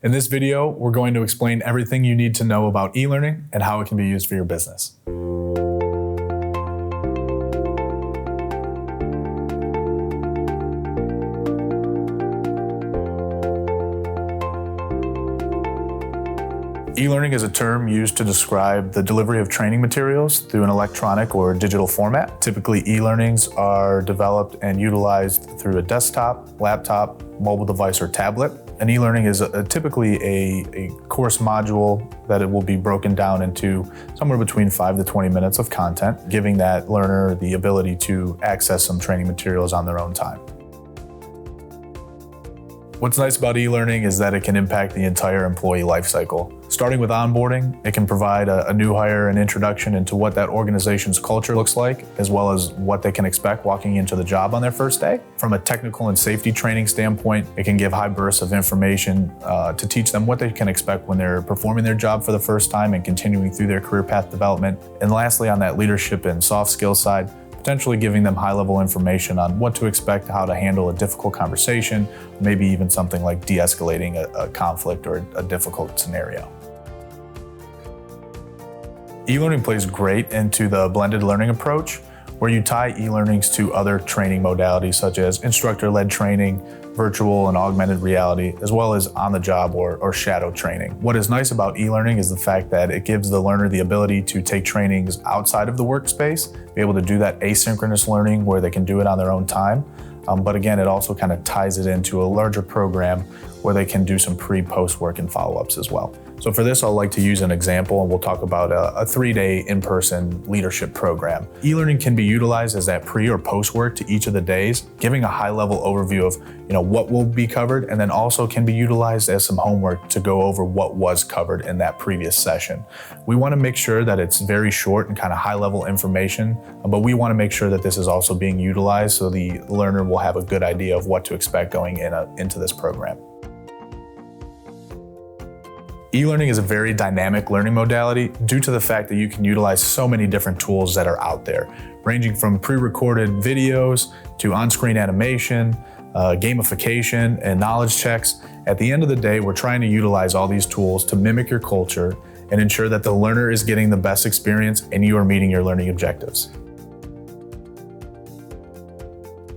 In this video, we're going to explain everything you need to know about e-learning and how it can be used for your business. E-learning is a term used to describe the delivery of training materials through an electronic or digital format. Typically, e-learnings are developed and utilized through a desktop, laptop, mobile device, or tablet. An e-learning is typically a course module that it will be broken down into somewhere between 5 to 20 minutes of content, giving that learner the ability to access some training materials on their own time. What's nice about e-learning is that it can impact the entire employee lifecycle. Starting with onboarding, it can provide a new hire an introduction into what that organization's culture looks like, as well as what they can expect walking into the job on their first day. From a technical and safety training standpoint, it can give high bursts of information to teach them what they can expect when they're performing their job for the first time and continuing through their career path development. And lastly, on that leadership and soft skills side, potentially giving them high-level information on what to expect, how to handle a difficult conversation, maybe even something like de-escalating a conflict or a difficult scenario. E-learning plays great into the blended learning approach, where you tie e-learnings to other training modalities such as instructor-led training, virtual and augmented reality, as well as on-the-job or shadow training. What is nice about e-learning is the fact that it gives the learner the ability to take trainings outside of the workspace, be able to do that asynchronous learning where they can do it on their own time. But again, it also kind of ties it into a larger program where they can do some pre-post work and follow-ups as well. So for this, I'd like to use an example, and we'll talk about a 3-day in-person leadership program. E-learning can be utilized as that pre or post work to each of the days, giving a high-level overview of what will be covered, and then also can be utilized as some homework to go over what was covered in that previous session. We want to make sure that it's very short and kind of high-level information, but we want to make sure that this is also being utilized so the learner will have a good idea of what to expect going into this program. E-learning is a very dynamic learning modality due to the fact that you can utilize so many different tools that are out there, ranging from pre-recorded videos to on-screen animation, gamification, and knowledge checks. At the end of the day, we're trying to utilize all these tools to mimic your culture and ensure that the learner is getting the best experience and you are meeting your learning objectives.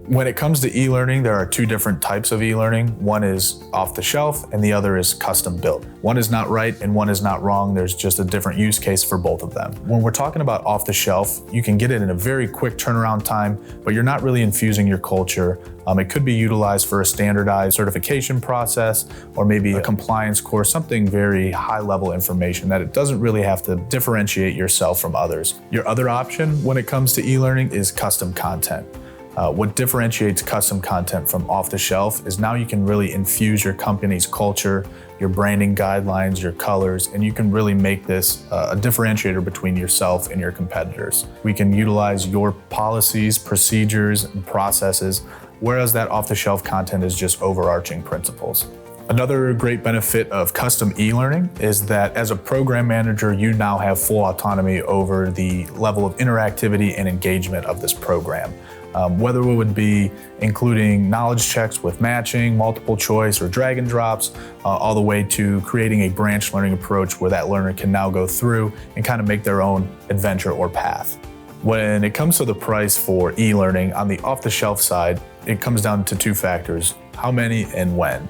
When it comes to e-learning, there are 2 different types of e-learning. One is off the shelf and the other is custom built. One is not right and one is not wrong. There's just a different use case for both of them. When we're talking about off the shelf, you can get it in a very quick turnaround time, but you're not really infusing your culture. It could be utilized for a standardized certification process or maybe a compliance course, something very high level information that it doesn't really have to differentiate yourself from others. Your other option when it comes to e-learning is custom content. What differentiates custom content from off the shelf is now you can really infuse your company's culture, your branding guidelines, your colors, and you can really make this a differentiator between yourself and your competitors. We can utilize your policies, procedures, and processes, whereas that off the shelf content is just overarching principles. Another great benefit of custom e-learning is that as a program manager, you now have full autonomy over the level of interactivity and engagement of this program. Whether it would be including knowledge checks with matching, multiple choice, or drag and drops, all the way to creating a branch learning approach where that learner can now go through and kind of make their own adventure or path. When it comes to the price for e-learning on the off-the-shelf side, it comes down to 2 factors: how many and when.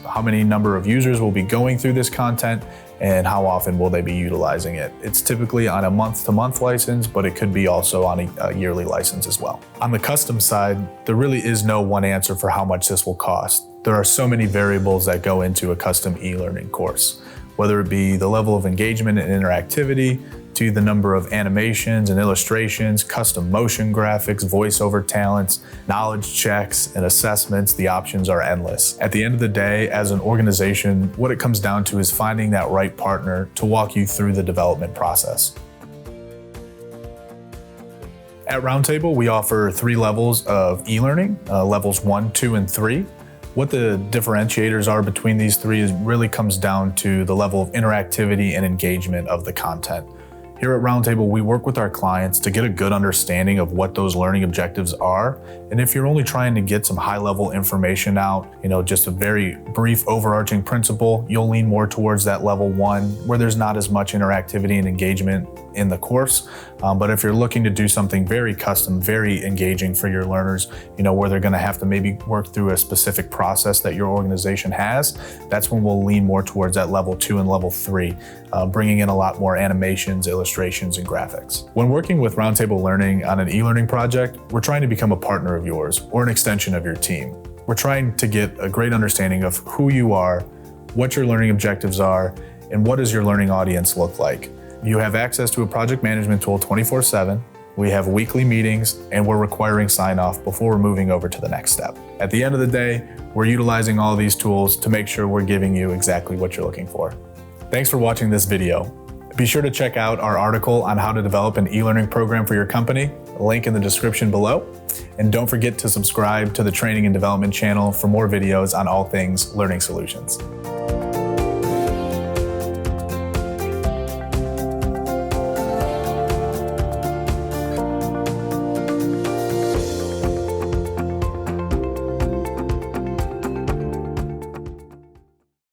How many number of users will be going through this content, and how often will they be utilizing it? It's typically on a month-to-month license, but it could be also on a yearly license as well. On the custom side, there really is no one answer for how much this will cost. There are so many variables that go into a custom e-learning course, whether it be the level of engagement and interactivity, to the number of animations and illustrations, custom motion graphics, voiceover talents, knowledge checks, and assessments. The options are endless. At the end of the day, as an organization, what it comes down to is finding that right partner to walk you through the development process. At Roundtable, we offer 3 levels of e-learning, levels 1, 2, and 3. What the differentiators are between these 3 really comes down to the level of interactivity and engagement of the content. Here at Roundtable, we work with our clients to get a good understanding of what those learning objectives are. And if you're only trying to get some high-level information out, just a very brief overarching principle, you'll lean more towards that level 1 where there's not as much interactivity and engagement in the course. But if you're looking to do something very custom, very engaging for your learners, where they're going to have to maybe work through a specific process that your organization has, that's when we'll lean more towards that level 2 and level 3, bringing in a lot more animations, illustrations, and graphics. When working with Roundtable Learning on an e-learning project, we're trying to become a partner of yours or an extension of your team. We're trying to get a great understanding of who you are, what your learning objectives are, and what does your learning audience look like. You have access to a project management tool 24/7. We have weekly meetings, and we're requiring sign-off before we're moving over to the next step. At the end of the day, we're utilizing all these tools to make sure we're giving you exactly what you're looking for. Thanks for watching this video. Be sure to check out our article on how to develop an e-learning program for your company, link in the description below. And don't forget to subscribe to the Training and Development channel for more videos on all things learning solutions.